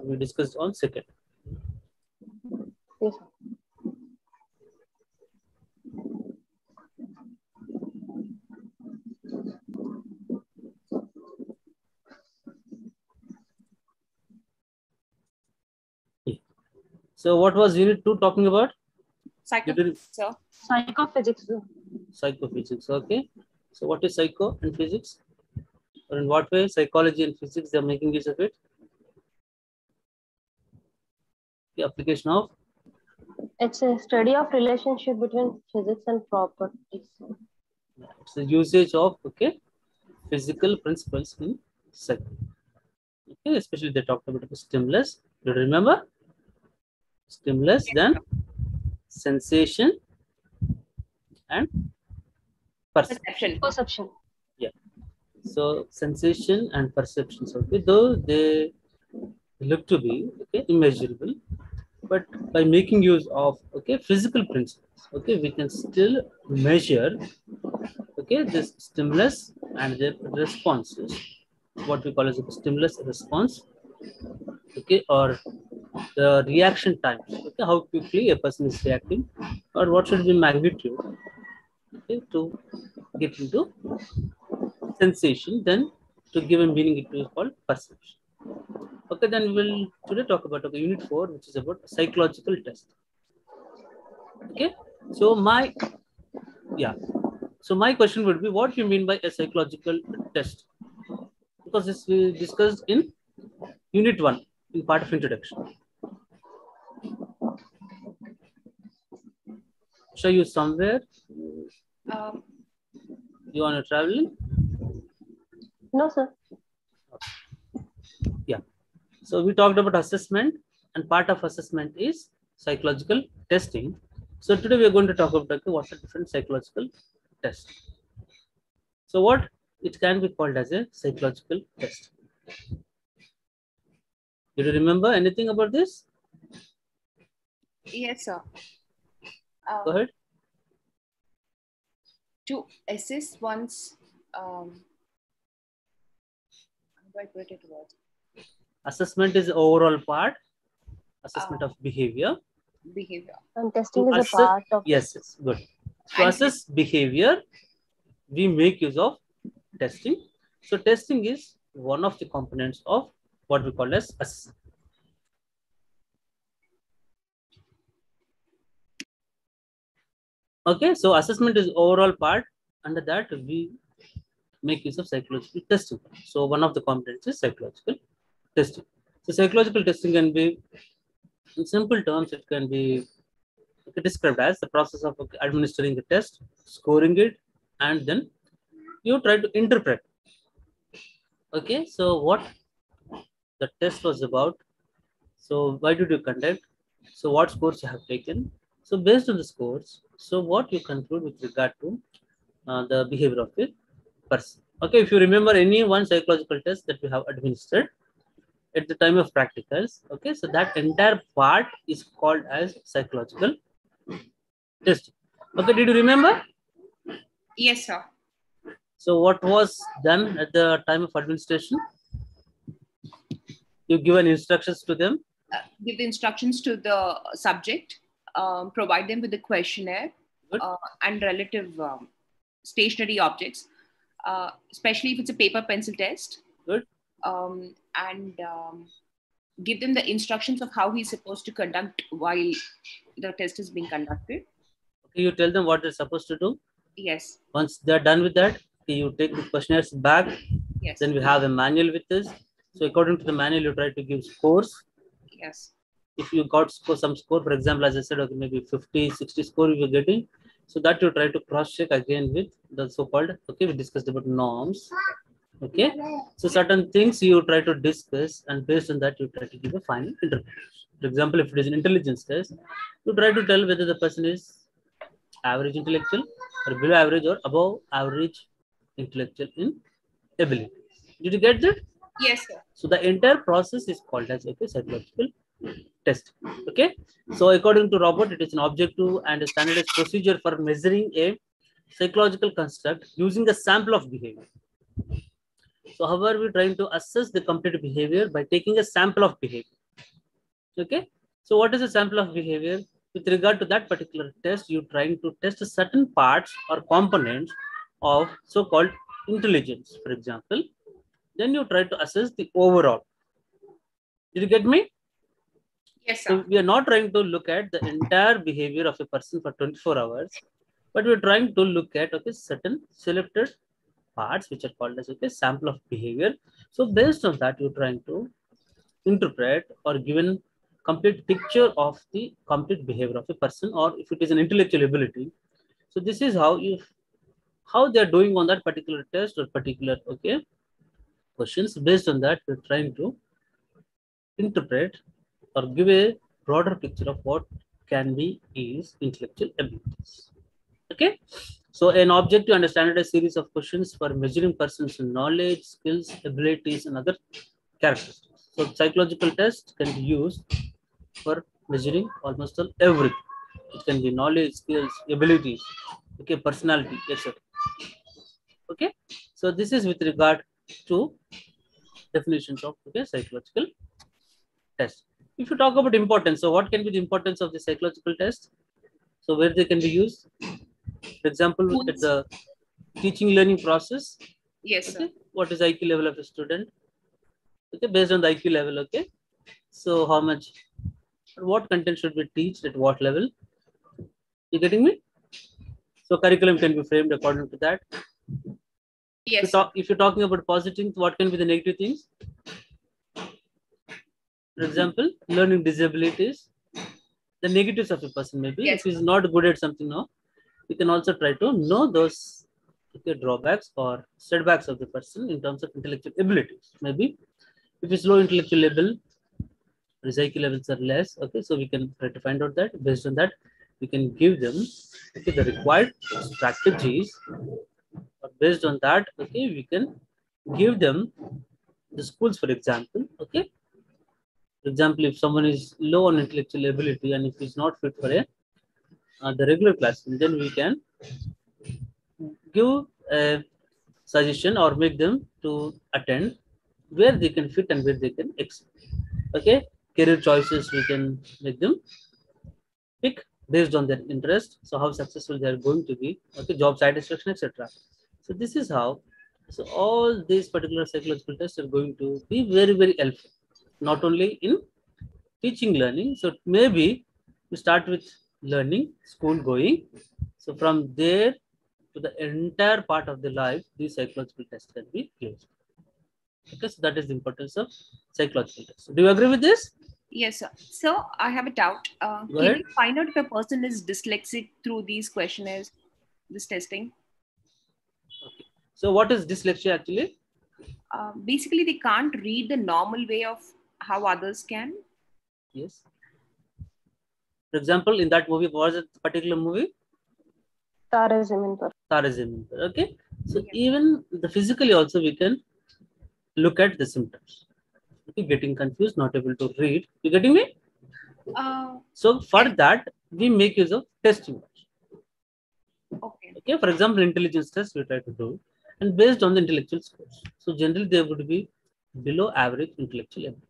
we discussed on second. Yes, sir. So what was unit 2 talking about? Psychophysics, sir. Psychophysics, sir. Psychophysics. Okay. So what is psycho and physics? Or in what way psychology and physics they are making use of it? The application of It's a study of relationship between physics and properties. it's the usage of physical principles in psych. Okay, especially they talked about the stimulus. Do you remember? Stimulus, then sensation and perception. Perception. So sensation and perceptions, though they look to be immeasurable, but by making use of physical principles, we can still measure this stimulus and their responses, what we call as a stimulus response, or the reaction times, how quickly a person is reacting, or what should be magnitude to get into sensation, then to give a meaning it is called perception. Okay, then we will today talk about unit 4, which is about psychological test. Okay, so my question would be, what do you mean by a psychological test? Because this we discussed in unit 1 in part of introduction. Show you somewhere. You want to traveling? No, sir. Yeah. So we talked about assessment, and part of assessment is psychological testing. So today we are going to talk about what are different psychological tests. So what it can be called as a psychological test. Do you remember anything about this? Yes, sir. Go ahead. To assess one's how do I put it towards? Assessment is the overall part. Assessment of behavior. And testing is a part of. Yes, good. To assess behavior, we make use of testing. So testing is one of the components of what we call as assessment. Okay, so assessment is overall part. Under that, we make use of psychological testing. So one of the components is psychological testing. So psychological testing can be, in simple terms, it can be described as the process of administering the test, scoring it, and then you try to interpret. Okay, so what the test was about. So why did you conduct? So what scores you have taken? So based on the scores, so what you conclude with regard to the behavior of the person. Okay, if you remember any one psychological test that we have administered at the time of practicals, okay, so that entire part is called as psychological test. Okay, did you remember? Yes, sir. So what was done at the time of administration? You given instructions to them? Give the instructions to the subject, provide them with the questionnaire and relative stationary objects, especially if it's a paper pencil test. Good. And give them the instructions of how he's supposed to conduct while the test is being conducted. Okay, you tell them what they're supposed to do? Yes. Once they're done with that, you take the questionnaires back. Yes. Then we have a manual with this. So according to the manual, you try to give scores. Yes. If you got some score, for example, as I said, okay, maybe 50, 60 score you're getting. So that you try to cross-check again with the so-called, okay, we discussed about norms. Okay, so certain things you try to discuss, and based on that, you try to give a final interpretation. For example, if it is an intelligence test, you try to tell whether the person is average intellectual or below average or above average intellectual in ability. Did you get that? Yes, sir. So the entire process is called as psychological test. Okay, so according to Robert, it is an objective and a standardized procedure for measuring a psychological construct using a sample of behavior. So how are we trying to assess the complete behavior? By taking a sample of behavior. Okay. So what is a sample of behavior? With regard to that particular test, you're trying to test certain parts or components of so-called intelligence, for example. Then you try to assess the overall. Did you get me? Yes, So sir. we are not trying to look at the entire behavior of a person for 24 hours, but we're trying to look at certain selected parts which are called as sample of behavior. So based on that, you're trying to interpret or given complete picture of the complete behavior of a person, or if it is an intellectual ability. So this is how they are doing on that particular test or particular questions. Based on that, we're trying to interpret or give a broader picture of what can be is intellectual abilities. Okay, so an objective and a standardized series of questions for measuring person's knowledge, skills, abilities, and other characteristics. So psychological tests can be used for measuring almost everything. It can be knowledge, skills, abilities, personality, etc. Okay, so this is with regard to definitions of psychological test. If you talk about importance, so what can be the importance of the psychological test? So where they can be used, for example, at the teaching learning process. Yes, sir. What is IQ level of a student? Okay, based on the IQ level. Okay, so how much, what content should be taught at what level? You getting me? So curriculum can be framed according to that. Yes, sir. If you're talking about positive things, what can be the negative things? For example, learning disabilities, the negatives of a person maybe. Yes, if he's not good at something now, you can also try to know those drawbacks or setbacks of the person in terms of intellectual abilities. Maybe if it's low intellectual level, recycle levels are less. Okay, so we can try to find out that. Based on that, we can give them the required strategies. Based on that, we can give them the schools, for example. Okay, for example, if someone is low on intellectual ability and if he's not fit for the regular classroom, then we can give a suggestion or make them to attend where they can fit and where they can excel. Okay, career choices we can make them pick based on their interest. So how successful they are going to be. Okay, job satisfaction, etc. So this is how. So all these particular psychological tests are going to be very, very helpful, not only in teaching learning. So maybe we start with learning, school going. So from there to the entire part of the life, these psychological tests can be used. Okay, so that is the importance of psychological tests. Do you agree with this? Yes, sir. So I have a doubt. Can you find out if a person is dyslexic through these questionnaires, this testing? Okay. So what is dyslexia actually? Basically, they can't read the normal way of how others can. Yes. For example, in that movie, what was it particular movie? Tare Zameen Par. Tare Zameen Par. Okay. So even the physically also we can look at the symptoms. Okay, getting confused, not able to read. You getting me? So for that, we make use of testing. Okay. Okay. For example, intelligence test we try to do, and based on the intellectual scores. So generally, they would be below average intellectual ability.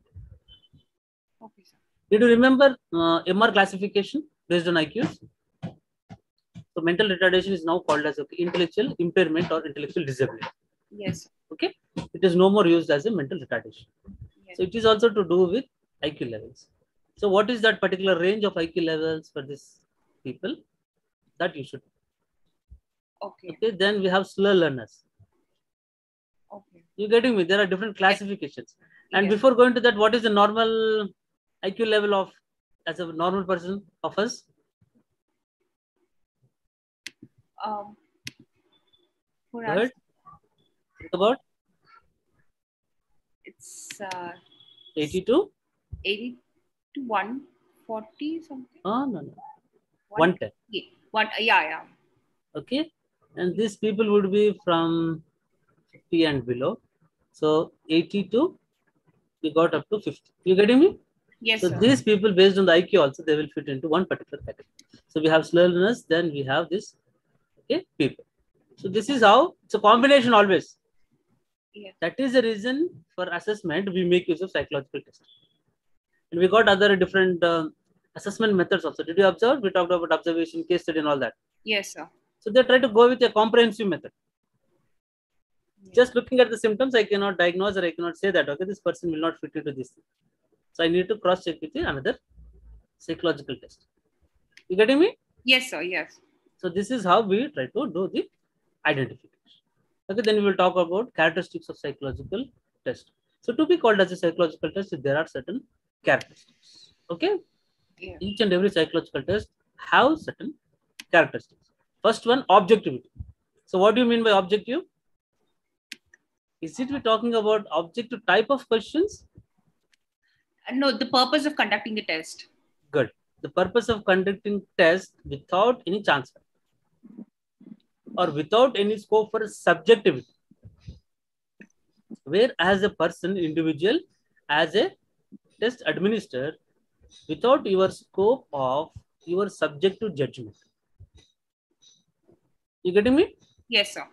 Okay, sir. Did you remember MR classification based on IQs? So mental retardation is now called as intellectual impairment or intellectual disability. Yes. Okay. It is no more used as a mental retardation. Yes. So it is also to do with IQ levels. So what is that particular range of IQ levels for this people? That you should. Okay. Okay. Then we have slow learners. Okay. You getting me? There are different classifications. Yes. And yes. Before going to that, what is the normal IQ level of as a normal person of us? For Go us, ahead. Think about it's 82, 80 to 140 something. Oh no, 110. Yeah. Okay, and these people would be from 50 and below. So 82, we got up to 50. You getting me? Yes. So sir. these people, based on the IQ, also they will fit into one particular category. So we have slow learners, then we have this people. So this is how it's a combination always. Yeah. That is the reason for assessment we make use of psychological testing. And we got other different assessment methods also. Did you observe? We talked about observation, case study and all that. Yes, sir. So they try to go with a comprehensive method. Just looking at the symptoms, I cannot diagnose or I cannot say that, okay, this person will not fit into this thing. So I need to cross check with another psychological test. You getting me? Yes, sir. Yes. So this is how we try to do the identification. Okay, then we will talk about characteristics of psychological test. So to be called as a psychological test, there are certain characteristics. Okay, Yeah. each and every psychological test have certain characteristics. First one, objectivity. So what do you mean by objective? Is it we talking about objective type of questions? No, the purpose of conducting the test. Good. The purpose of conducting test without any chance or without any scope for subjectivity, where as a person, individual, as a test administrator, without your scope of your subjective judgment. You getting me? Yes, sir.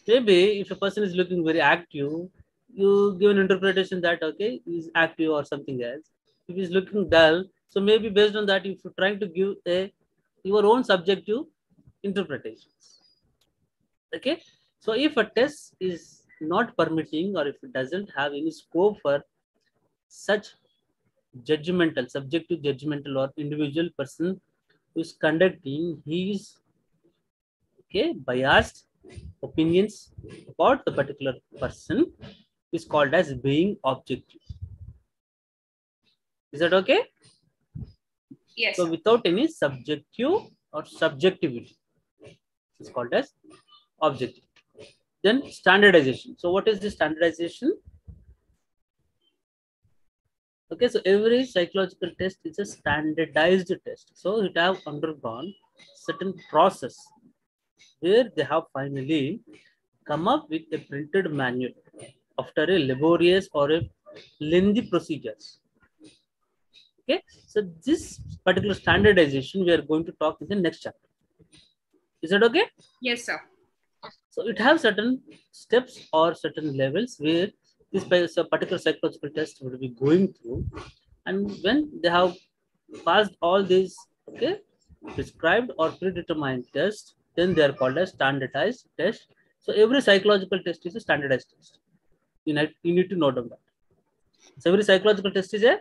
Maybe if a person is looking very active, you give an interpretation that, okay, he's active or something else. If he's looking dull, so maybe based on that, if you're trying to give your own subjective interpretations. Okay, so if a test is not permitting or if it doesn't have any scope for such judgmental, subjective judgmental or individual person who is conducting, he is biased opinions about the particular person is called as being objective. Is that okay? Yes. So without any subjective or subjectivity, it's called as objective. Then standardization. So what is the standardization? Okay, so every psychological test is a standardized test. So it have undergone certain process where they have finally come up with a printed manual after a laborious or a lengthy procedures. Okay, so this particular standardization we are going to talk in the next chapter. Is that okay? Yes, sir. So it has certain steps or certain levels where this particular psychological test will be going through, and when they have passed all these prescribed or predetermined tests, then they are called as standardized test. So every psychological test is a standardized test. You need to note on that. So every psychological test is a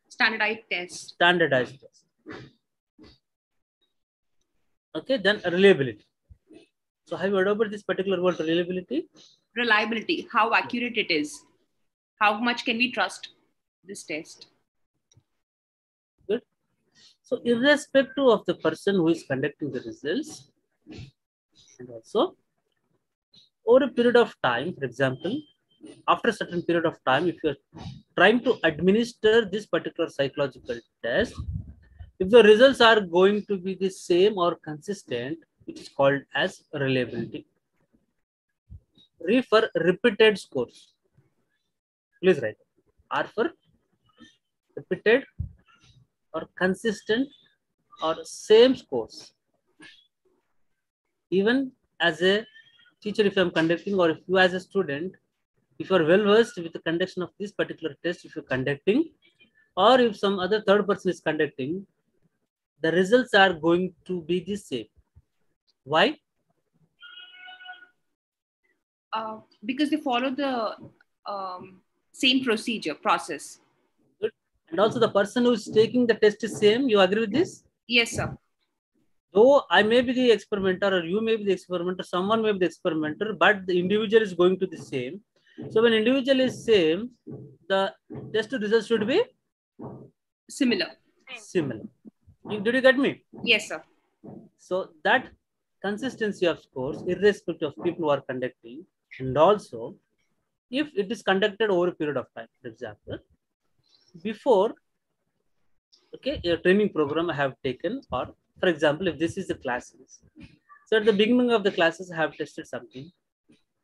Standardized test. Standardized test. Okay, then reliability. So have you heard about this particular word, reliability? Reliability, how accurate it is. How much can we trust this test? Good. So irrespective of the person who is conducting the results, and also over a period of time, for example, after a certain period of time, if you're trying to administer this particular psychological test, if the results are going to be the same or consistent, it is called as reliability. For repeated scores. Please write. R for repeated or consistent or same scores. Even as a teacher, if I'm conducting, or if you as a student, if you are well versed with the conduction of this particular test, if you're conducting, or if some other third person is conducting, the results are going to be the same. Why? Because they follow the same process. Good. And also the person who is taking the test is same. You agree with this? Yes, sir. Though I may be the experimenter or you may be the experimenter, someone may be the experimenter, but the individual is going to the same. So when individual is same, the test results should be similar. Did you get me? Yes, sir. So that consistency of scores, irrespective of people who are conducting, and also if it is conducted over a period of time, for example, before a training program I have taken, or for example, if this is the classes, so at the beginning of the classes I have tested something,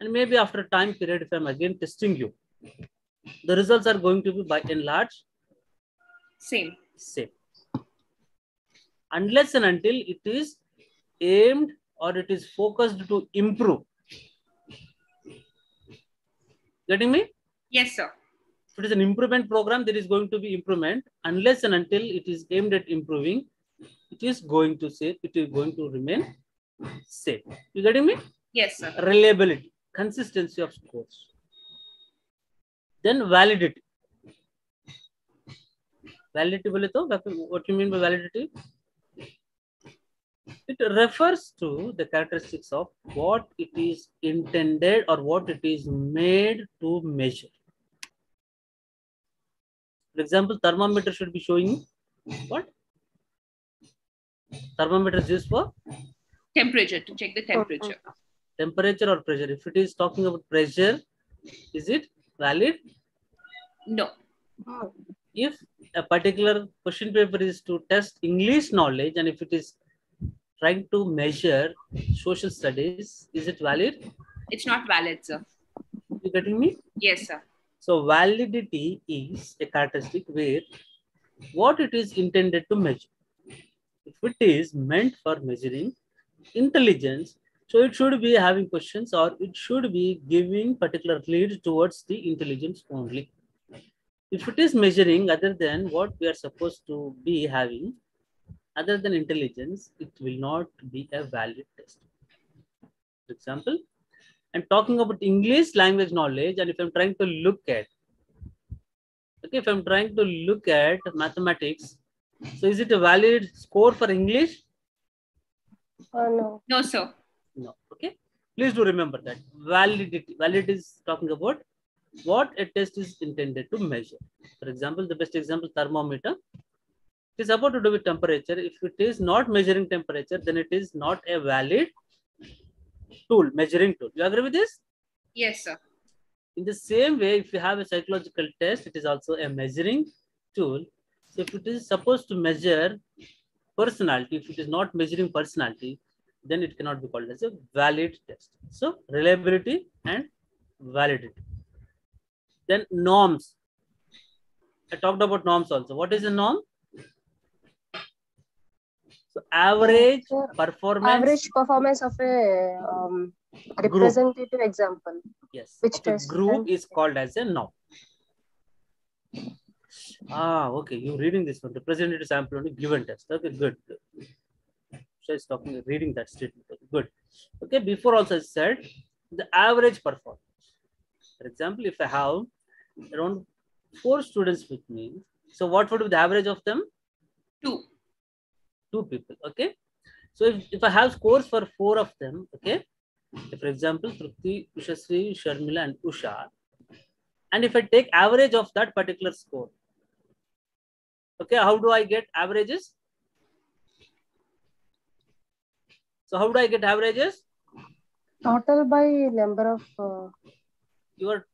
and maybe after a time period, if I'm again testing you, the results are going to be by and large same. Unless and until it is aimed or it is focused to improve. Getting me? Yes, sir. If it is an improvement program, there is going to be improvement unless and until it is aimed at improving. It is going to remain same. You getting me? Yes, sir. Reliability, consistency of scores. Then validity. Validity bole to what you mean by validity? It refers to the characteristics of what it is intended or what it is made to measure. For example, thermometer should be showing what? Thermometer is used for Temperature, to check the temperature. temperature or pressure. If it is talking about pressure, is it valid? No. If a particular question paper is to test English knowledge and if it is trying to measure social studies, is it valid? It's not valid, sir. You getting me? Yes, sir. So validity is a characteristic where what it is intended to measure. If it is meant for measuring intelligence, so it should be having questions or it should be giving particular lead towards the intelligence only. If it is measuring other than what we are supposed to be having, other than intelligence, it will not be a valid test. For example, I'm talking about English language knowledge, and if I'm trying to look at, okay, if I'm trying to look at mathematics, so is it a valid score for English? No. No, sir. No. Okay. Please do remember that validity. Validity is talking about what a test is intended to measure. For example, the best example, thermometer. It is about to do with temperature. If it is not measuring temperature, then it is not a valid tool, measuring tool. You agree with this? Yes, sir. In the same way, if you have a psychological test, it is also a measuring tool. So if it is supposed to measure personality, if it is not measuring personality, then it cannot be called as a valid test. So reliability and validity. Then norms. I talked about norms also. What is a norm? So average performance of a representative example. Yes. Which The test? group is called as a norm. Okay. You're reading this one. Representative sample only given test. Okay, good. So it's talking, reading that statement. Good. Okay. Before also I said the average performance. For example, if I have around 4 students with me, so what would be the average of them? 2. 2 people. Okay. So if I have scores for 4 of them, okay. For example, Trupti, Ushasri, Sharmila, and Usha, and if I take average of that particular score, okay, how do I get averages? So how do I get averages? Total by number of Your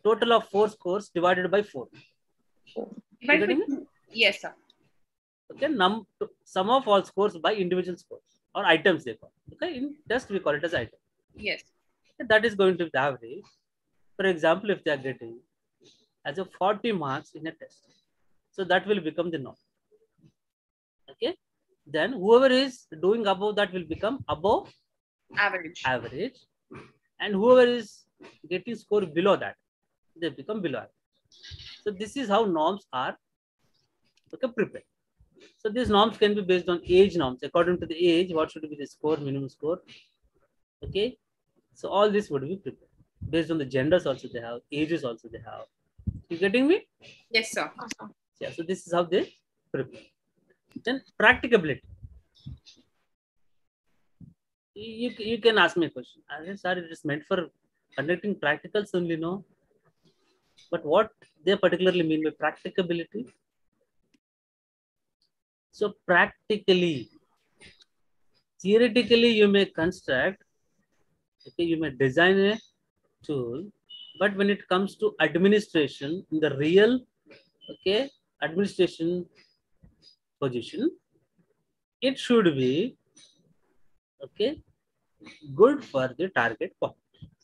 total of 4 scores divided by 4. Yes, sir. Okay, sum of all scores by individual scores or items they call. Okay, in test we call it as item. Yes. That is going to be the average. For example, if they are getting as a 40 marks in a test, so that will become the norm. Okay, then whoever is doing above that will become above average, and whoever is getting score below that, they become below average. So this is how norms are prepared. So these norms can be based on age norms. According to the age, what should be the score, minimum score? Okay, so all this would be prepared based on the genders also they have, ages also they have. You getting me? Yes, sir. Yeah, so this is how they prepare. Then practicability. You can ask me a question. Sir, it is meant for conducting practicals only, no? But what they particularly mean by practicability? So practically, theoretically, you may construct, okay, you may design a tool, but when it comes to administration in the real, okay, administration position, it should be, okay, good for the target population.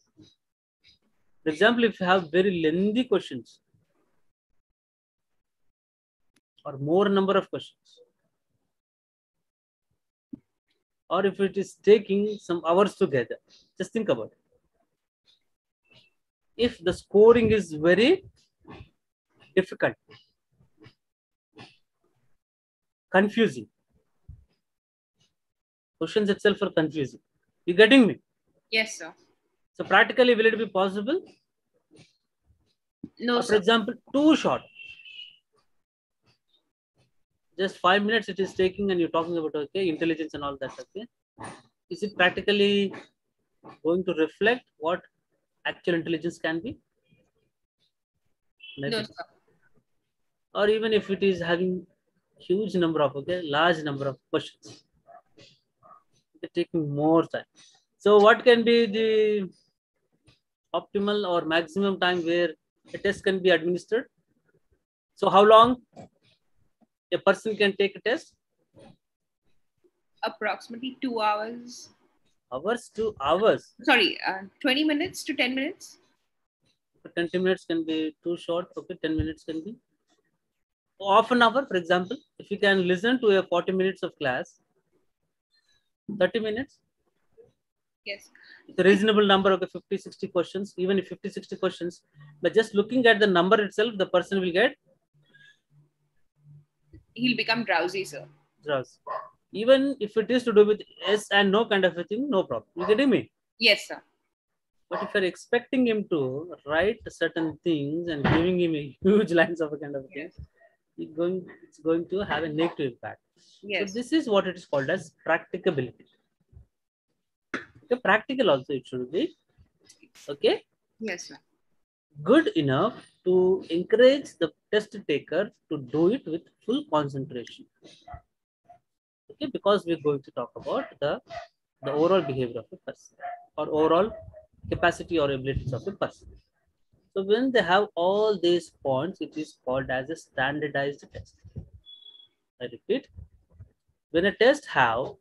For example, if you have very lengthy questions or more number of questions, or if it is taking some hours together, just think about it. If the scoring is very difficult, confusing. Questions itself are confusing. You getting me? Yes, sir. So practically, will it be possible? No, For sir. example, too short. Just 5 minutes it is taking, and you're talking about okay, intelligence and all that. Okay, is it practically going to reflect what actual intelligence can be? No, Maybe. sir. Or even if it is having huge number of large number of questions, it's taking more time. So what can be the optimal or maximum time where a test can be administered? So how long a person can take a test? Approximately 2 hours. Hours to hours. Sorry, 20 minutes to 10 minutes. 20 minutes can be too short. Okay, 10 minutes can be half an hour. For example, if you can listen to a 40 minutes of class, 30 minutes, Yes. it's a reasonable number of 50, 60 questions. Even if 50, 60 questions, but just looking at the number itself, the person will get He'll become drowsy, sir. drowsy. Even if it is to do with yes and no kind of a thing, no problem. You getting me? Yes, sir. But if you're expecting him to write certain things and giving him a huge lines of a kind of thing, Yes. it's going to have a negative impact. Yes. So this is what it is called as practicability. Okay, practical also it should be. Okay, Yes, sir. good enough to encourage the test taker to do it with full concentration. Okay, because we're going to talk about the overall behavior of a person or overall capacity or abilities of a person. So when they have all these points, it is called as a standardized test. I repeat, when a test have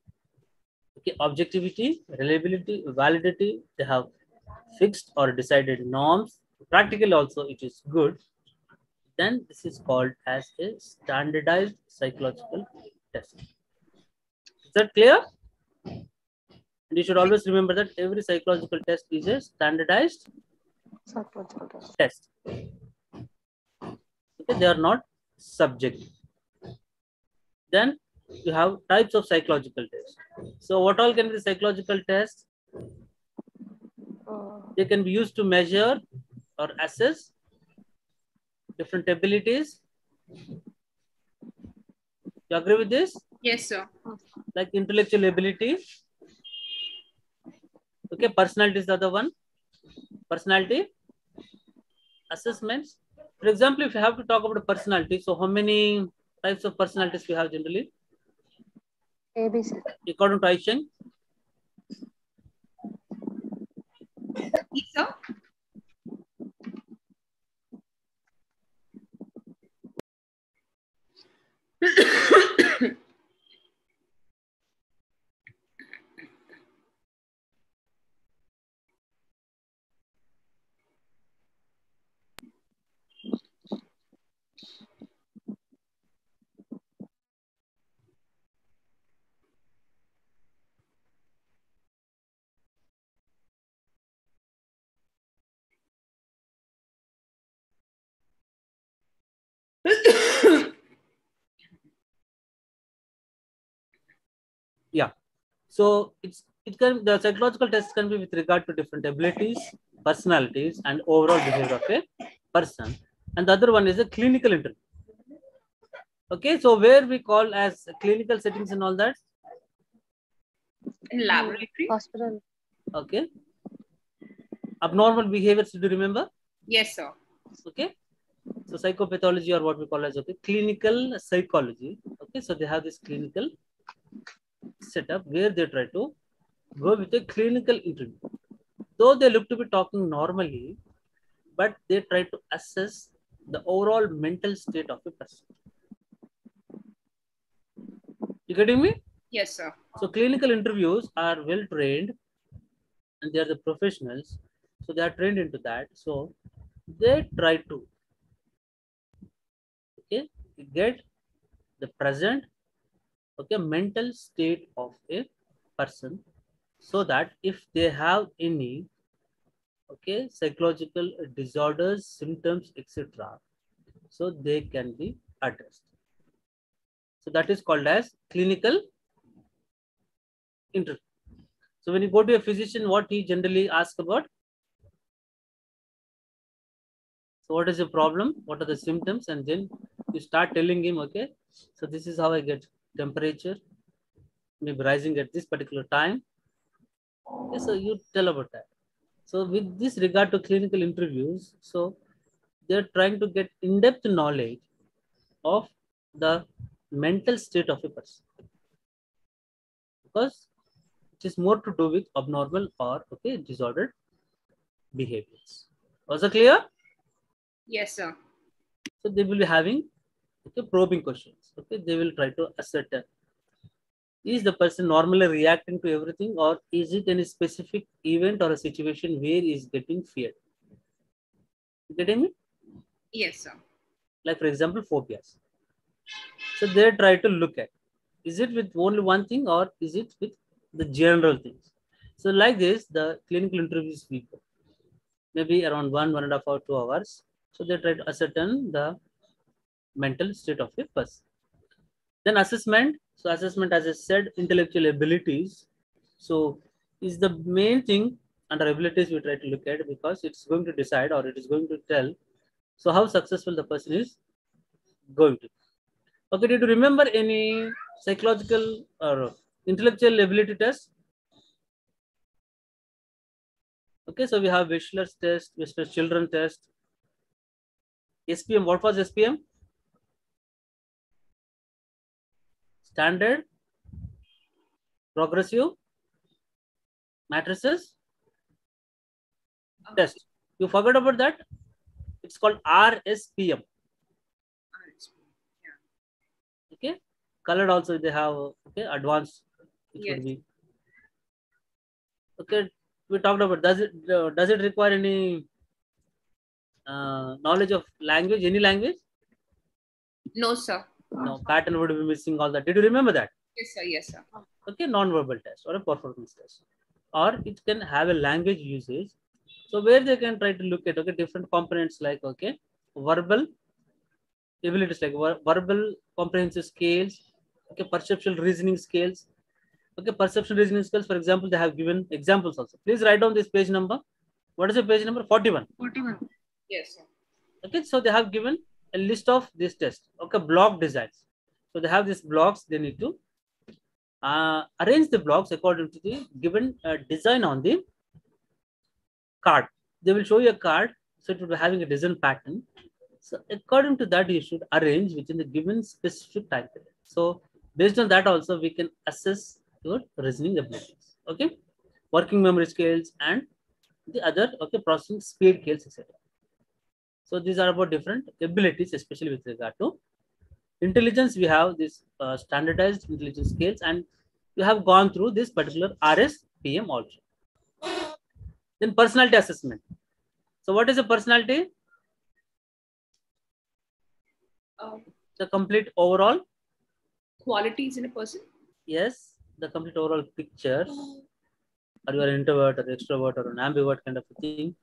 objectivity, reliability, validity, they have fixed or decided norms. Practically also it is good. Then this is called as a standardized psychological test. Is that clear? And you should always remember that every psychological test is a standardized test. Okay, they are not subjective. Then you have types of psychological tests. So what all can be the psychological tests? They can be used to measure or assess different abilities. You agree with this? Yes, sir. Like intellectual ability. Okay, personality is the other one. Personality assessments. For example, if you have to talk about a personality, so how many types of personalities we have generally? ABC. According to Aishan? Yes, sir. Yeah. So the psychological test can be with regard to different abilities, personalities, and overall behavior of a person. And the other one is a clinical interview. Okay, so where we call as clinical settings and all that. In laboratory? Hospital. Okay. Abnormal behaviors, do you remember? Yes, sir. Okay. So psychopathology or what we call as clinical psychology. Okay, so they have this clinical setup where they try to go with a clinical interview. Though they look to be talking normally, but they try to assess the overall mental state of a person. You getting me? Yes, sir. So clinical interviews are well trained and they are the professionals. So they are trained into that. So they try to get the present mental state of a person, so that if they have any psychological disorders, symptoms, etc., so they can be addressed. So that is called as clinical interview. So when you go to a physician, what he generally asks about? So what is the problem? What are the symptoms? And then you start telling him, okay, so this is how I get temperature, maybe rising at this particular time. Okay, so you tell about that. So with this regard to clinical interviews, so they're trying to get in-depth knowledge of the mental state of a person, because it is more to do with abnormal or disordered behaviors. Was it clear? Yes, sir. So they will be having probing questions. Okay, they will try to ascertain, is the person normally reacting to everything, or is it any specific event or a situation where he is getting feared? You getting me? Yes, sir. Like for example, phobias. So they try to look at, is it with only one thing or is it with the general things? So like this, the clinical interviews we go, maybe around 1.5 or 2 hours. So they try to ascertain the mental state of a person. Then assessment. So assessment, as I said, intellectual abilities. So is the main thing under abilities we try to look at, because it's going to decide, or it is going to tell, so how successful the person is going to. Okay, did you remember any psychological or intellectual ability test? Okay, so we have Wechsler's test, Wechsler's children test, SPM. What was SPM? Standard progressive matrices test. You forgot about that? It's called RSPM. Okay, colored also they have advanced. It Yes. would be okay. We talked about, does it require any knowledge of language, any language? No, sir. No, pattern would be missing, all that. Did you remember that? Yes, sir. Yes, sir. Okay, non-verbal test or a performance test, or it can have a language usage. So where they can try to look at different components like verbal abilities, like verbal comprehensive scales, perceptual reasoning scales, perceptual reasoning skills. For example, they have given examples also. Please write down this page number. What is the page number? 41. 41. Yes, sir. Okay, so they have given a list of this test. Okay, block designs. So they have these blocks. They need to arrange the blocks according to the given design on the card. They will show you a card, so it will be having a design pattern. So according to that, you should arrange within the given specific time period. So based on that also, we can assess your reasoning abilities. Okay, working memory skills and the other processing speed skills, etc. So these are about different abilities, especially with regard to intelligence. We have this standardized intelligence scales, and you have gone through this particular RSPM also. Then personality assessment. So what is a personality? The complete overall Qualities in a person? Yes, the complete overall picture. Are you an introvert or extrovert or an ambivert kind of a thing?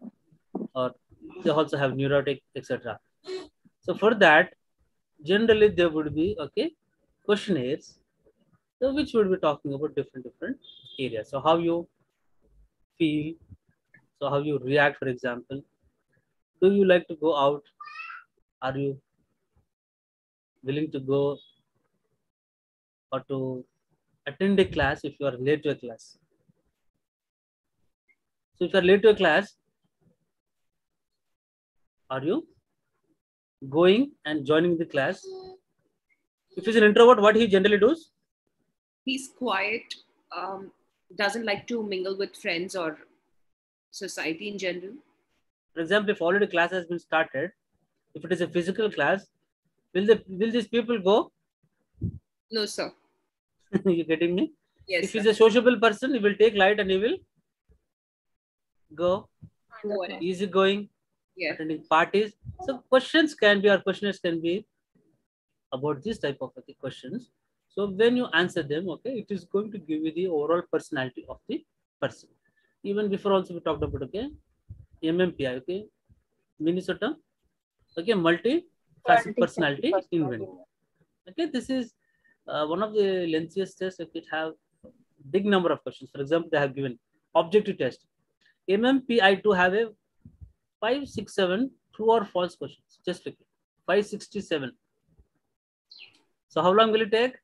Or they also have neurotic, etc. So for that, generally there would be questionnaires, so which would be talking about different areas. So how you feel, so how you react. For example, do you like to go out? Are you willing to go or to attend a class if you are late to a class? So if you are late to a class, are you going and joining the class? If he's an introvert, what he generally does? He's quiet, doesn't like to mingle with friends or society in general. For example, if already class has been started, if it is a physical class, will these people go? No, sir. You getting me? Yes, If sir. he's a sociable person, he will take light and he will go. Easy going, attending parties. So questions can be, or questionnaires can be about this type of questions. So when you answer them, it is going to give you the overall personality of the person. Even before also we talked about MMPI, Minnesota, multi personality inventory. Okay, this is one of the lengthiest tests. It have big number of questions. For example, they have given objective test. MMPI2 have a 567 true or false questions. Just look, 567. So how long will it take?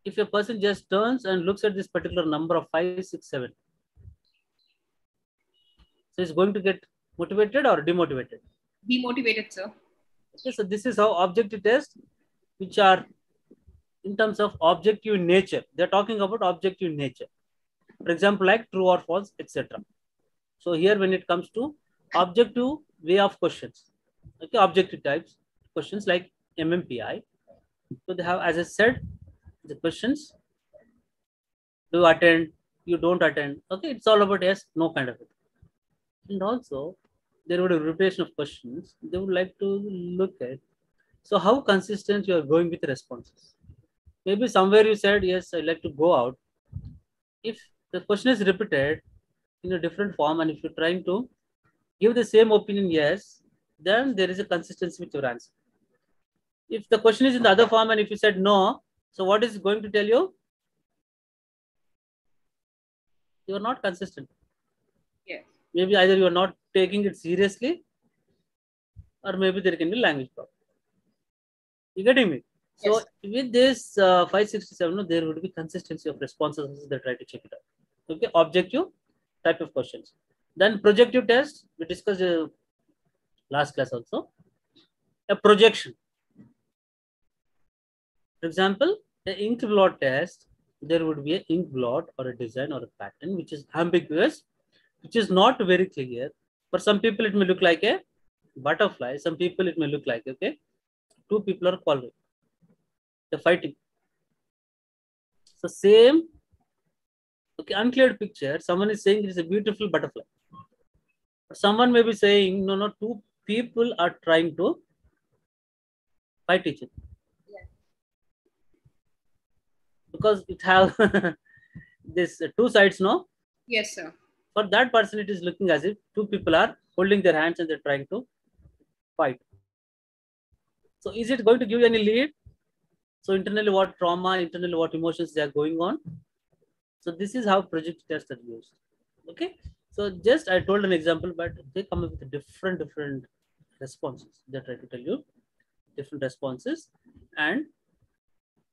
If a person just turns and looks at this particular number of 567, so he's going to get motivated or demotivated? Demotivated, sir. Okay, so this is how objective tests, which are in terms of objective nature. They're talking about objective nature. For example, like true or false, etc. So here, when it comes to objective way of questions, okay, objective types questions like MMPI. So they have, as I said, the questions: do you attend? You don't attend. Okay, it's all about yes, no kind of it. And also, there would be a repetition of questions. They would like to look at. So how consistent you are going with the responses. Maybe somewhere you said yes, I like to go out. If the question is repeated in a different form, and if you're trying to give the same opinion yes, then there is a consistency with your answer. If the question is in the other form and if you said no, so what is going to tell you? You are not consistent. Yes. Maybe either you are not taking it seriously, or maybe there can be language problem. You getting me? So Yes. with this 567, there would be consistency of responses. They try to check it out. Okay, objective type of questions. Then projective test, we discussed last class also. A projection. For example, the ink blot test, there would be an ink blot or a design or a pattern which is ambiguous, which is not very clear. For some people, it may look like a butterfly. Some people, it may look like, okay, two people are quarreling. They're fighting. So same, okay, unclear picture. Someone is saying it is a beautiful butterfly. Someone may be saying, no, two people are trying to fight each other. Yeah. Because it have this two sides, no? Yes, sir. For that person, it is looking as if two people are holding their hands and they're trying to fight. So is it going to give you any lead? So internally what trauma, internally what emotions they are going on. So this is how project tests are used. Okay. So just I told an example, but they come up with different responses. They try to tell you different responses, and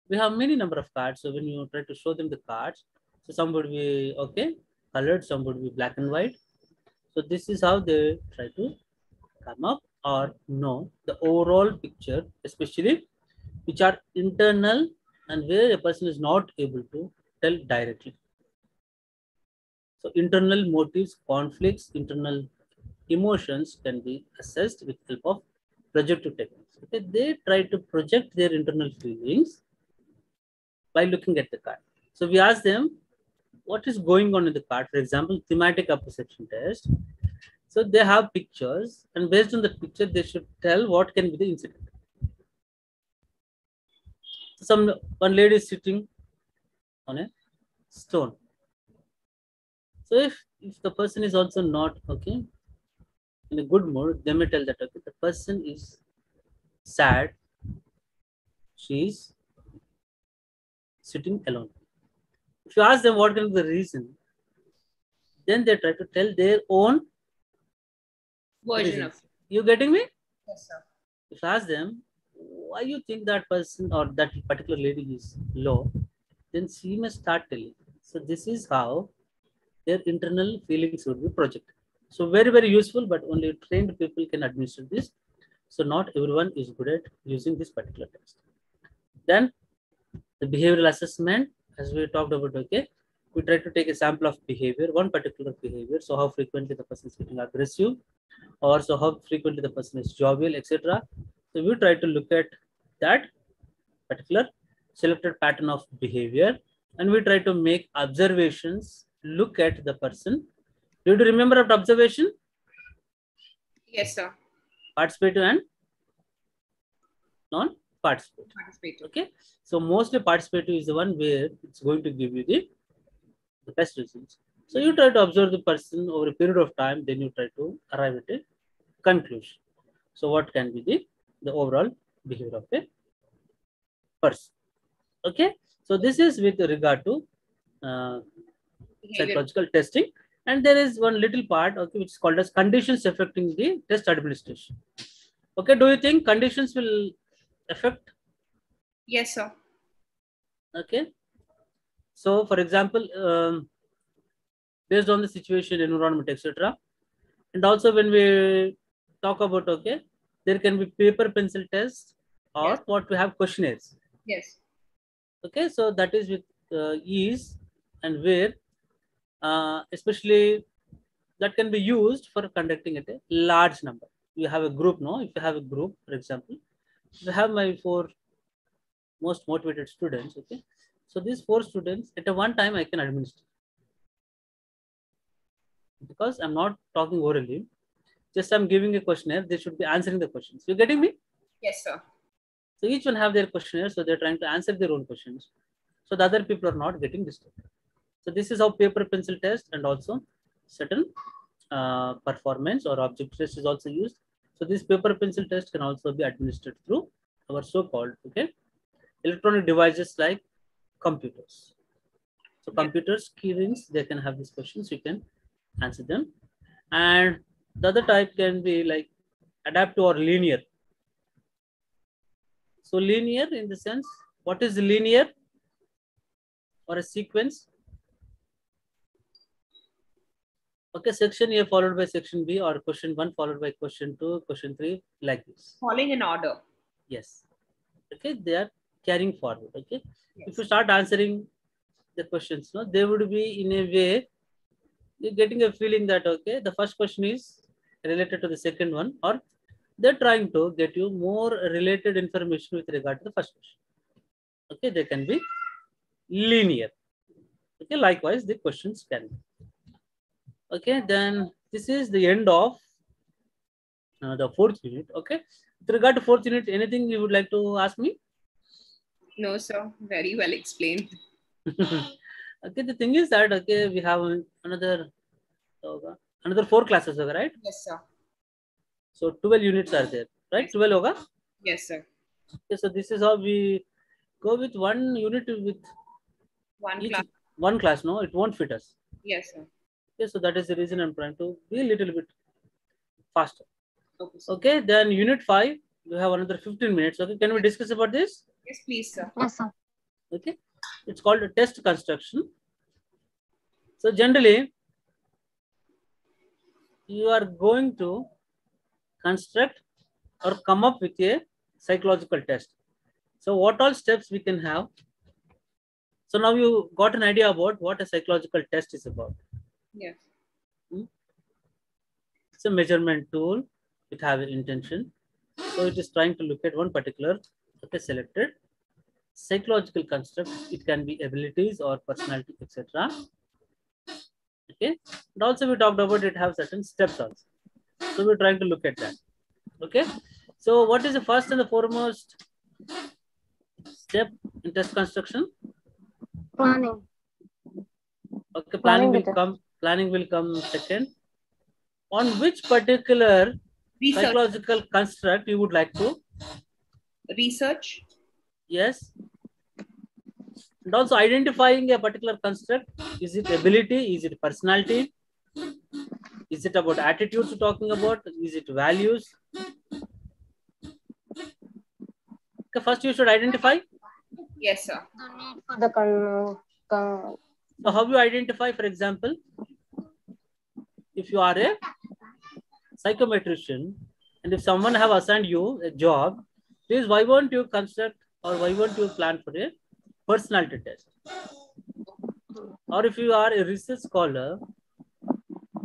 we have many number of cards. So when you try to show them the cards, so some would be okay colored, some would be black and white. So this is how they try to come up or know the overall picture, especially which are internal and where a person is not able to tell directly. So internal motives, conflicts, internal emotions can be assessed with help of projective techniques. Okay, they try to project their internal feelings by looking at the card. So we ask them what is going on in the card. For example, thematic apperception test. So they have pictures, and based on the picture, they should tell what can be the incident. One lady is sitting on a stone. So if the person is also not okay in a good mood, they may tell that okay, the person is sad. She is sitting alone. If you ask them what can be the reason, then they try to tell their own Version reasons. of. You getting me? Yes, sir. If you ask them why you think that person or that particular lady is low, then she must start telling. So this is how their internal feelings would be projected. So very, very useful, but only trained people can administer this. So not everyone is good at using this particular test. Then the behavioral assessment, as we talked about, okay, we try to take a sample of behavior, one particular behavior. So how frequently the person is getting aggressive, or so how frequently the person is jovial, etc. So we try to look at that particular selected pattern of behavior, and we try to make observations, look at the person. Do you remember of observation? Yes, sir. Participative and non-participative. Participative. Okay, so mostly participative is the one where it's going to give you the best results. So you try to observe the person over a period of time, then you try to arrive at a conclusion. So what can be the overall behavior of a person? Okay, so this is with regard to psychological testing, and there is one little part, okay, which is called as conditions affecting the test administration. Okay, do you think conditions will affect? Yes, sir. Okay, so for example, based on the situation, environment, etc., and also when we talk about, okay, there can be paper pencil test, or Yes. what we have questionnaires. Yes. Okay, so that is with ease, and where especially that can be used for conducting at a large number. You have a group, no? If you have a group, for example, if you have my 4 most motivated students, okay, so these 4 students at a one time I can administer, because I'm not talking orally, just I'm giving a questionnaire, they should be answering the questions. You getting me? Yes, sir. So each one have their questionnaire, so they're trying to answer their own questions, so the other people are not getting disturbed. So this is how paper pencil test and also certain performance or object test is also used. So this paper pencil test can also be administered through our so-called, okay, electronic devices like computers. So computers, screens, they can have these questions, you can answer them. And the other type can be like adaptive or linear. So linear in the sense, what is linear or a sequence? Okay, section A followed by section B, or question 1 followed by question 2, question 3, like this. Falling in order. Yes. Okay, they are carrying forward. Okay, Yes. if you start answering the questions, no, they would be in a way, you're getting a feeling that, okay, the first question is related to the second one, or they're trying to get you more related information with regard to the first question. Okay, they can be linear. Okay, likewise, the questions can be. Okay, then this is the end of the 4th unit. Okay, with regard to 4th unit, anything you would like to ask me? No, sir. Very well explained. Okay, the thing is that, okay, we have another 4 classes, right? Yes, sir. So 12 units are there, right? Yes. 12 hoga. Yes, sir. Okay, so this is how we go with one unit with One each class. one class. No, it won't fit us. Yes, sir. Okay, so that is the reason I'm trying to be a little bit faster. Okay, sir. Okay, then unit 5, we have another 15 minutes. Okay, can we discuss about this? Yes, please, sir. Yes, sir. Okay, it's called a test construction. So generally, you are going to construct or come up with a psychological test. So what all steps we can have? So now you got an idea about what a psychological test is about. Yes. It's a measurement tool. It has an intention. So it is trying to look at one particular, okay, selected psychological construct. It can be abilities or personality, etc. Okay, and also we talked about it have certain steps also. So we're trying to look at that. Okay, so what is the first and the foremost step in test construction? Planning. Okay, planning will better. come. Planning will come second. On which particular Research. psychological construct you would like to? Research. Yes. And also identifying a particular construct. Is it ability? Is it personality? Is it about attitudes you're talking about? Is it values? Okay, first you should identify. Yes, sir. The need for the So how you identify, for example, if you are a psychometrician and if someone have assigned you a job, please, why won't you construct or why won't you plan for a personality test? Or if you are a research scholar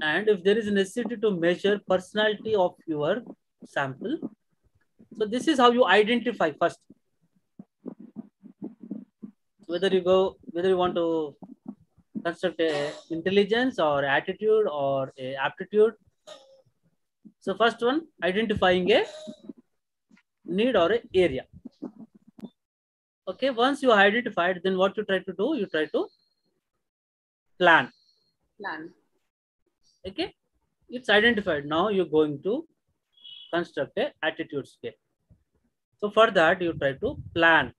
and if there is a necessity to measure personality of your sample, so this is how you identify first. Whether you want to construct a intelligence or attitude or a aptitude. So first one, identifying a need or a area. Okay, once you identified, then what you try to do, you try to plan. Plan. Okay, it's identified. Now you're going to construct a attitude scale. So for that, you try to plan.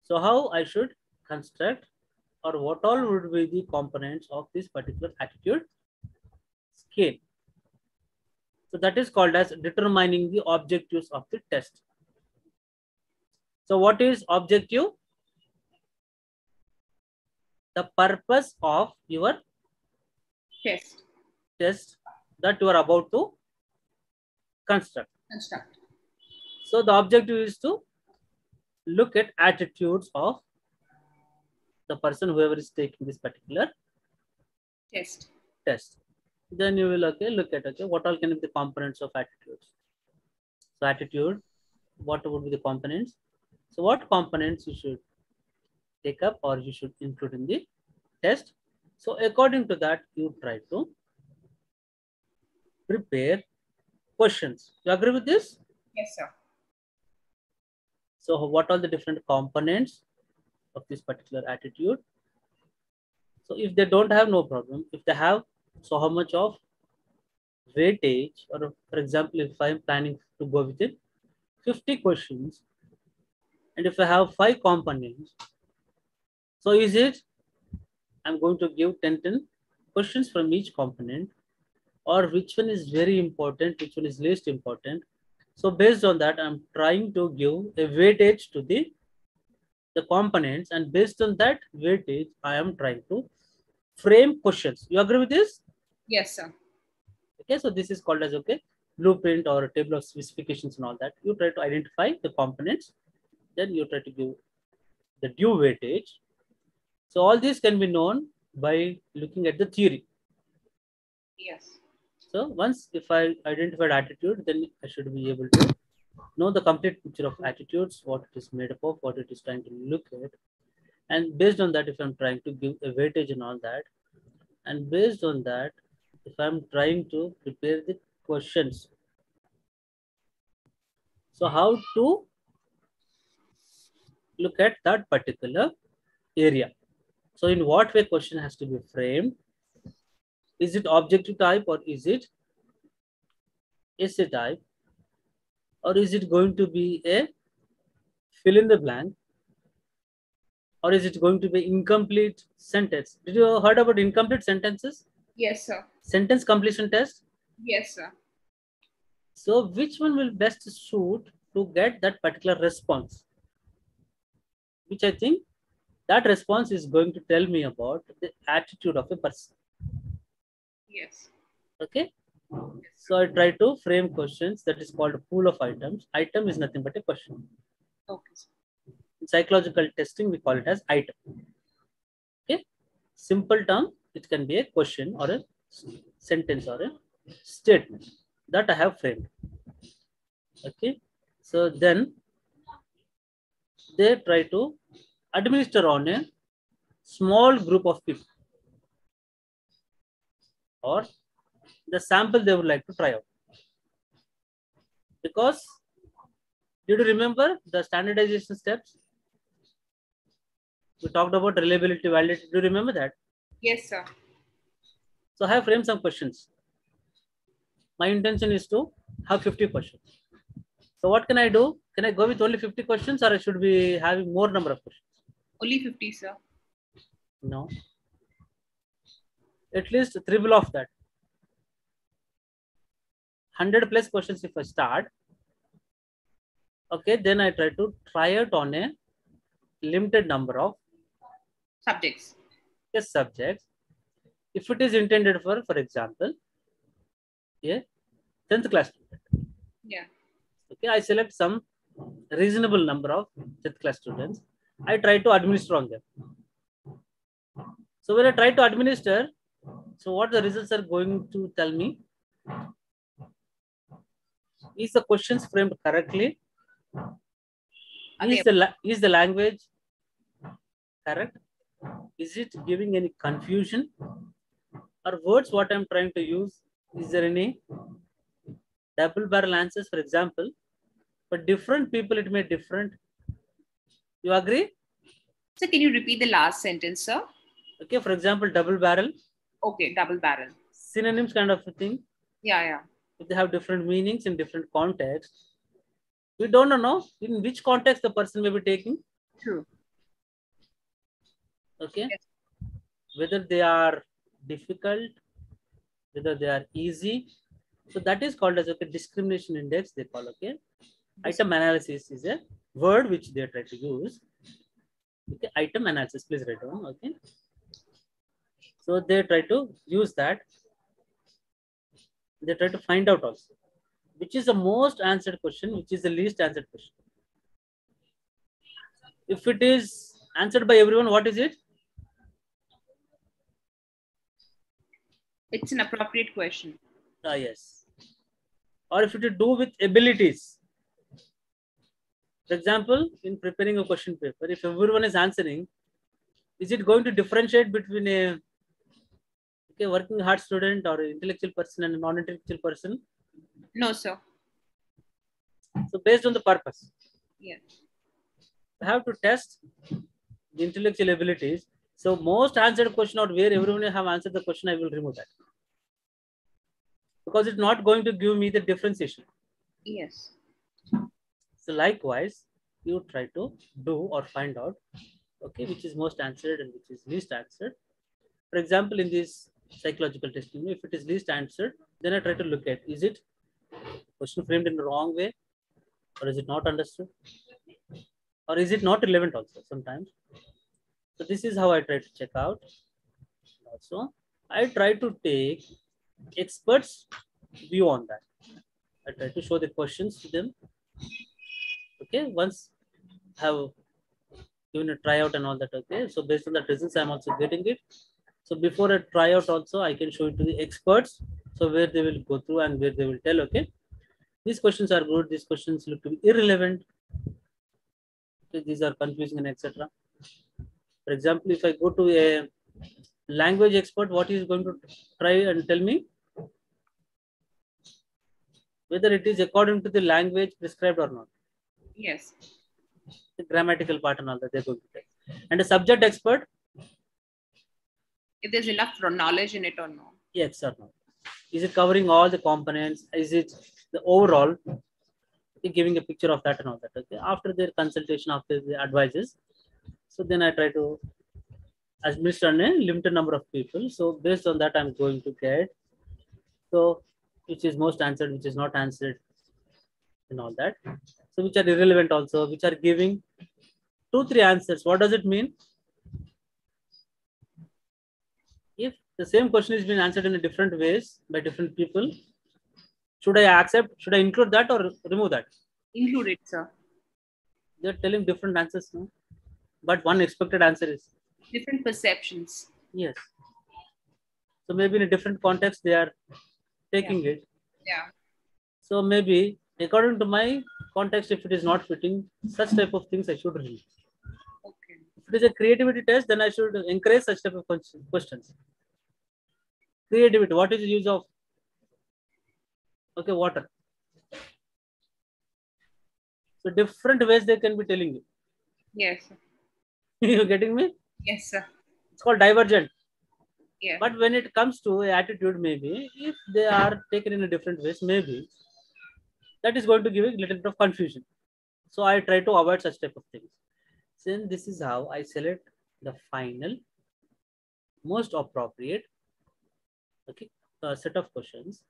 So how I should construct, or what all would be the components of this particular attitude scale. So that is called as determining the objectives of the test. So what is objective? The purpose of your Test. that you are about to construct. So the objective is to look at attitudes of the person, whoever is taking this particular Test. Then you will look at what all can be the components of attitudes. So attitude, what would be the components? So what components you should take up or you should include in the test. So according to that, you try to prepare questions. You agree with this? Yes, sir. So what are the different components of this particular attitude? So if they don't have, no problem. If they have, so how much of weightage, or for example, if I'm planning to go with it, 50 questions, and if I have 5 components, so is it I'm going to give 10 questions from each component, or which one is very important, which one is least important? So based on that, I'm trying to give a weightage to the components, and based on that weightage, I am trying to frame questions. You agree with this? Yes, sir. Okay, so this is called as blueprint or a table of specifications and all that. You try to identify the components, then you try to give the due weightage. So all this can be known by looking at the theory. Yes. So once if I identified attitude, then I should be able to know the complete picture of attitudes, what it is made up of, what it is trying to look at. And based on that, if I'm trying to give a weightage and all that, and based on that, if I'm trying to prepare the questions. So how to look at that particular area. So in what way question has to be framed? Is it objective type, or is it essay type, or is it going to be a fill in the blank, or is it going to be incomplete sentence? Did you heard about incomplete sentences? Yes, sir. Sentence completion test? Yes, sir. So which one will best suit to get that particular response? Which I think that response is going to tell me about the attitude of a person. Yes. Okay. So I try to frame questions, that is called a pool of items. Item is nothing but a question. Okay. In psychological testing, we call it as item. Okay. Simple term, it can be a question or a sentence or a statement that I have framed. Okay. So then they try to administer on a small group of people, or the sample they would like to try out. Because did you remember the standardization steps? We talked about reliability, validity. Do you remember that? Yes, sir. So I have framed some questions. My intention is to have 50 questions. So what can I do? Can I go with only 50 questions, or I should be having more number of questions? Only 50, sir. No. At least triple of that. 100 plus questions if I start. Okay, then I try to try it on a limited number of Subjects. subjects. If it is intended for example, a 10th class student. Yeah. Okay, I select some reasonable number of 10th class students. I try to administer on them. So when I try to administer, so what the results are going to tell me? Is the questions framed correctly? Is the language correct? Is it giving any confusion? Or words what I'm trying to use, is there any double barrel answers, for example? For different people, it may different. You agree? So can you repeat the last sentence, sir? Okay, for example, double barrel. Okay, double barrel. Synonyms kind of a thing. Yeah, yeah. if they have different meanings in different contexts, we don't know in which context the person may be taking. True. Okay. Yes. Whether they are difficult, whether they are easy. So that is called as a discrimination index, they call. Okay. Item analysis is a word which they try to use. Okay. Item analysis, please write down. Okay. So they try to use that. They try to find out also which is the most answered question, which is the least answered question. If it is answered by everyone, what is it? It's an appropriate question. Yes. Or if it is do with abilities. For example, in preparing a question paper, if everyone is answering, is it going to differentiate between a working hard student or intellectual person and a non-intellectual person? No, sir. So based on the purpose, Yeah. I have to test the intellectual abilities. So most answered question or where everyone have answered the question, I will remove that. Because it's not going to give me the differentiation. Yes. So likewise, you try to do or find out, okay, which is most answered and which is least answered. For example, in this psychological testing, if it is least answered, then I try to look at, is it question framed in the wrong way, or is it not understood, or is it not relevant also sometimes. So this is how I try to check out. Also, I try to take experts' view on that. I try to show the questions to them. Okay, once have given a tryout and all that. Okay, so based on that results, I'm also getting it. So before a tryout, also I can show it to the experts. So where they will go through and where they will tell, okay, these questions are good. These questions look to be irrelevant. Okay, these are confusing and etc. For example, if I go to a language expert, what he is going to try and tell me whether it is according to the language prescribed or not. Yes. The grammatical part and all that they're going to take. And a subject expert, If there's enough knowledge in it or no. yes or no. Is it covering all the components? Is it the overall? Giving a picture of that and all that. Okay. After their consultation, after the advices, so then I try to administer on a limited number of people. So based on that, I'm going to get so which is most answered, which is not answered, and all that. So which are irrelevant also, which are giving 2-3 answers. What does it mean? If the same question is being answered in a different ways by different people, should I accept? Should I include that or remove that? Include it, sir. They're telling different answers, no? But one expected answer is Different perceptions. yes. So maybe in a different context they are taking it. Yeah. So maybe according to my context, if it is not fitting, such type of things I should remove. Okay. If it is a creativity test, then I should encourage such type of questions. Creativity. What is the use of water? So different ways they can be telling you. Yes, sir. You getting me? Yes, sir. It's called divergent. Yeah. But when it comes to attitude, maybe if they are taken in a different ways, maybe that is going to give a little bit of confusion. So I try to avoid such type of things. Then this is how I select the final most appropriate set of questions.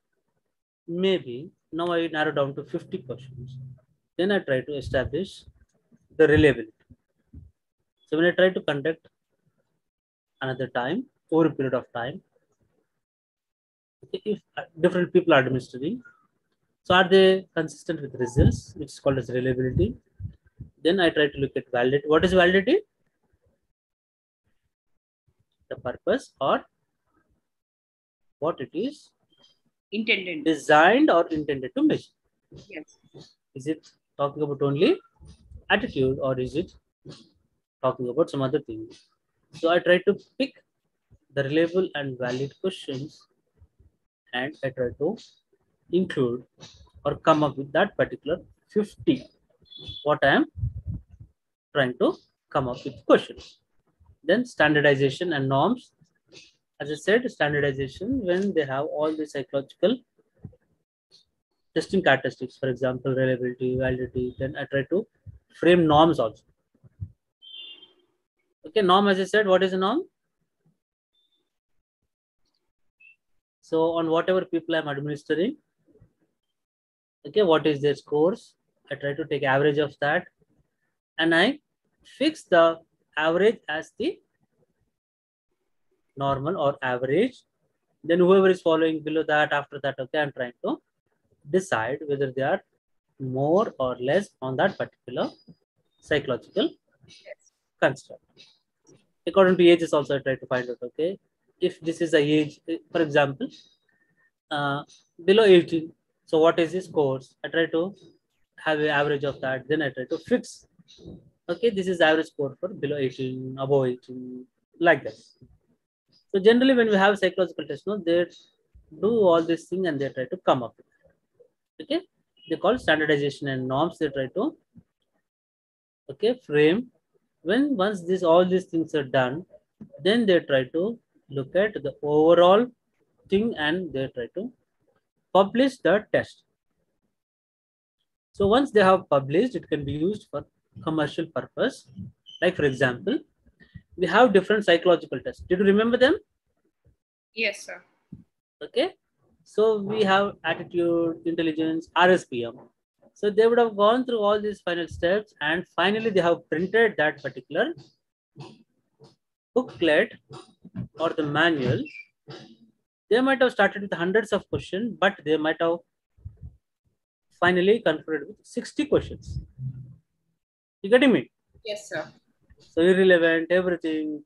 Maybe now I narrow down to 50 questions. Then I try to establish the reliability. So when I try to conduct another time over a period of time, if different people are administering, so are they consistent with results, which is called as reliability. Then I try to look at validity. What is validity? The purpose or what it is Intended. designed or intended to measure. Yes. Is it talking about only attitude or is it talking about some other thing? So I try to pick the reliable and valid questions and I try to include or come up with that particular 50 what I am trying to come up with questions. Then standardization and norms. As I said, standardization when they have all the psychological testing characteristics, for example, reliability, validity. Then I try to frame norms also. Okay, norm, as I said, what is a norm? So on whatever people I'm administering, okay, what is their scores? I try to take average of that, and I fix the average as the normal or average. Then whoever is following below that, after that, okay, I'm trying to decide whether they are more or less on that particular psychological construct. According to ages also I try to find out, okay, if this is a age, for example, below 18, so what is his scores? I try to have an average of that, then I try to fix, okay, this is average score for below 18, above 18, like this. So generally when we have psychological test, no, they do all this thing and they try to come up with it. Okay, they call standardization and norms. They try to, okay, frame. When once this all these things are done, then they try to look at the overall thing and they try to publish the test. So once they have published, it can be used for commercial purpose. Like for example, we have different psychological tests. Did you remember them? Yes, sir. Okay, so we have attitude, intelligence, RSPM. So they would have gone through all these final steps and finally they have printed that particular booklet or the manual. They might have started with hundreds of questions, but they might have finally concluded with 60 questions. You getting me? Yes, sir. So irrelevant, everything,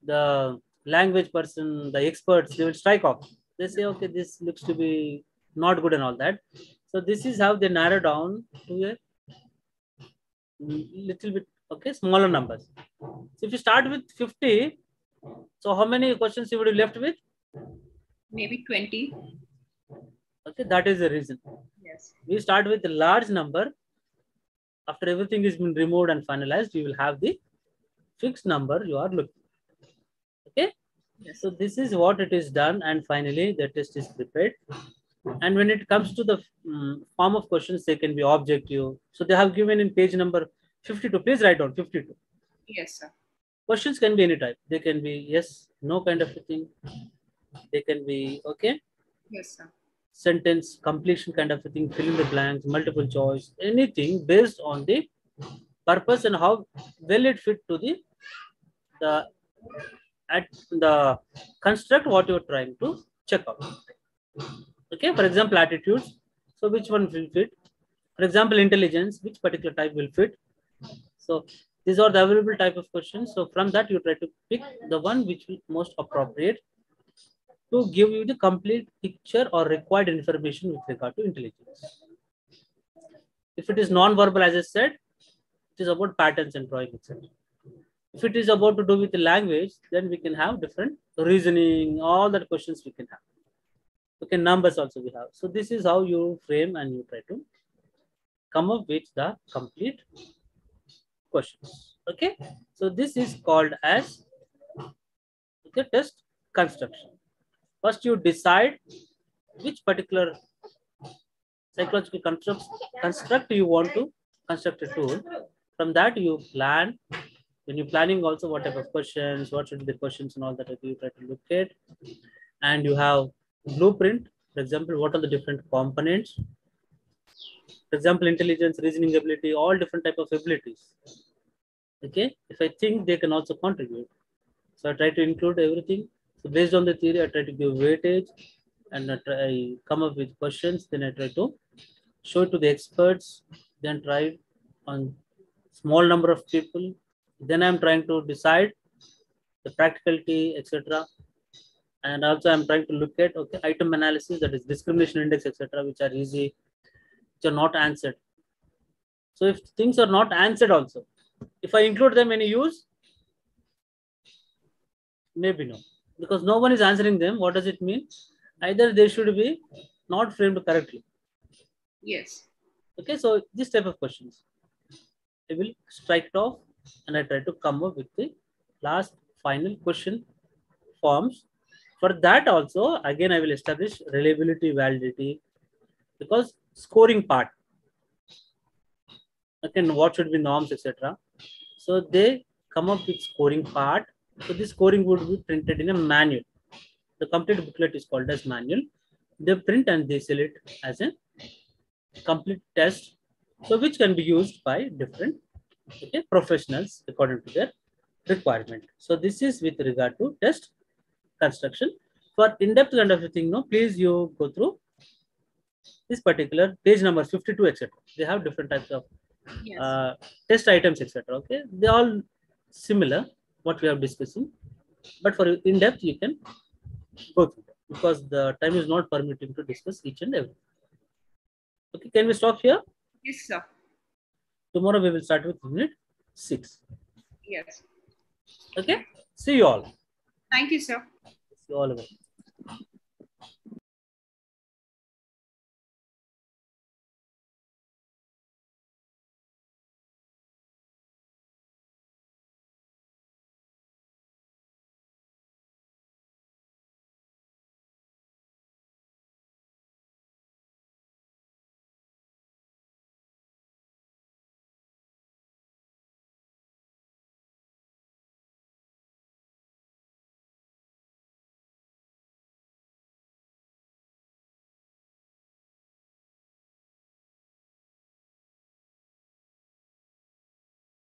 the language person, the experts, they will strike off. They say, okay, this looks to be not good and all that. So this is how they narrow down to a little bit, okay, smaller numbers. So if you start with 50, so how many questions you would have left with? Maybe 20. Okay, that is the reason. Yes. We start with a large number. After everything has been removed and finalized, you will have the fixed number you are looking. Okay. Yes. So this is what it is done, and finally the test is prepared. And when it comes to the form of questions, they can be objective. So they have given in page number 52. Please write down 52. Yes, sir. Questions can be any type. They can be yes, no kind of a thing. They can be okay. Yes, sir. Sentence completion kind of a thing, fill in the blanks, multiple choice, anything based on the purpose and how well it fit to the at the construct what you're trying to check out. Okay, for example, attitudes. So which one will fit? For example, intelligence, which particular type will fit? So these are the available type of questions. So from that, you try to pick the one which will most appropriate to give you the complete picture or required information with regard to intelligence. If it is non-verbal, as I said, it is about patterns and drawing, etc. If it is about to do with the language, then we can have different reasoning, all that questions we can have. Okay, numbers also we have. So this is how you frame and you try to come up with the complete questions. Okay, so this is called as the test construction. First, you decide which particular psychological construct you want to construct a tool. From that, you plan. When you're planning also what type of questions, what should be the questions and all that you try to look at. And you have blueprint. For example, what are the different components? For example, intelligence, reasoning ability, all different type of abilities. Okay, if I think they can also contribute. So I try to include everything. So based on the theory, I try to give weightage and I come up with questions. Then I try to show it to the experts, then try on small number of people. Then I'm trying to decide the practicality, etc. And also I'm trying to look at okay item analysis, that is discrimination index, etc., which are easy, which are not answered. So if things are not answered also, if I include them, any use? Maybe no, because no one is answering them. What does it mean? Either they should be not framed correctly. Yes. Okay, so this type of questions, I will strike it off and I try to come up with the last final question forms. For that also, again, I will establish reliability, validity, because scoring part. Okay, what should be norms, etc. So they come up with scoring part. So this scoring would be printed in a manual. The complete booklet is called as manual. They print and they sell it as a complete test. So which can be used by different professionals according to their requirement. So this is with regard to test construction. For in-depth kind of thing, no, please you go through this particular page number 52, etc. They have different types of test items, etc. Okay, they all similar what we are discussing, but for in-depth you can go through that because the time is not permitting to discuss each and every. Okay, can we stop here? Yes, sir. Tomorrow we will start with unit 6. Yes. Okay, see you all. Thank you, sir. See you all again.